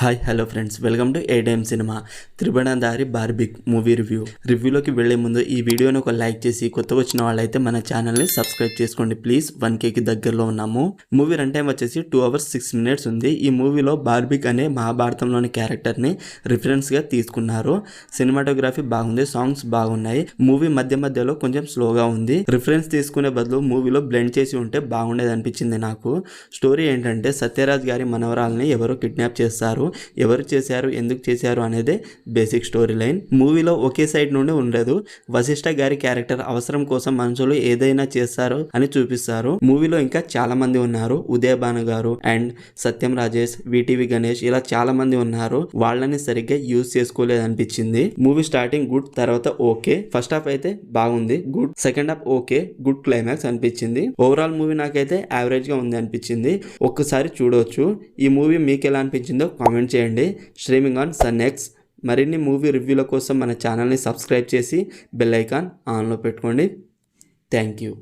Hi hello friends, welcome to ADM cinema Tribhuvanadhari Barbarik movie రివ్యూలోకి వెళ్లే ముందు ఈ వీడియోని ఒక లైక్ చేసి కొత్తగా వచ్చిన వాళ్ళైతే మన ఛానల్ని సబ్స్క్రైబ్ చేసుకోండి ప్లీజ్. 1Kకి దగ్గరలో ఉన్నాము. మూవీ రన్ టైం వచ్చేసి 2 hours 6 minutes ఉంది. ఈ మూవీలో బార్బిక్ అనే మహాభారతంలోని క్యారెక్టర్ని రిఫరెన్స్గా తీసుకున్నారు. సినిమాటోగ్రఫీ బాగుంది, సాంగ్స్ బాగున్నాయి. మూవీ మధ్య మధ్యలో కొంచెం స్లోగా ఉంది. రిఫరెన్స్ తీసుకునే బదులు మూవీలో బ్లెండ్ చేసి ఉంటే బాగుండేది అనిపించింది నాకు. స్టోరీ ఏంటంటే సత్యరాజ్ గారి మనవరాల్ని ఎవరో కిడ్నాప్ చేస్తారు. ఎవరు చేశారు, ఎందుకు చేశారు అనేది బేసిక్ స్టోరీ లైన్. మూవీలో ఒకే సైడ్ నుండి ఉండదు. వశిష్ఠ గారి క్యారెక్టర్ అవసరం కోసం మనుషులు ఏదైనా చేస్తారు అని చూపిస్తారు. మూవీలో ఇంకా చాలా మంది ఉన్నారు. ఉదయ్ భాను గారు and Satyam Rajesh, VTV Ganesh, ఇలా చాలా మంది ఉన్నారు. వాళ్ళని సరిగ్గా యూజ్ చేసుకోలేదు అనిపించింది. మూవీ స్టార్టింగ్ గుడ్, తర్వాత ఓకే. ఫస్ట్ హాఫ్ అయితే బాగుంది, good. Second half okay, good climax అనిపించింది. ఓవరాల్ మూవీ నాకైతే యావరేజ్ గా ఉంది అనిపించింది. ఒక్కసారి చూడవచ్చు. ఈ మూవీ మీకు ఎలా అనిపించిందో కామెంట్ చేయండి. Streaming on Sun NXT. మరిన్ని మూవీ రివ్యూల కోసం మన ఛానల్ని సబ్స్క్రైబ్ చేసి బెల్ ఐకాన్ ఆన్లో పెట్టుకోండి. Thank you.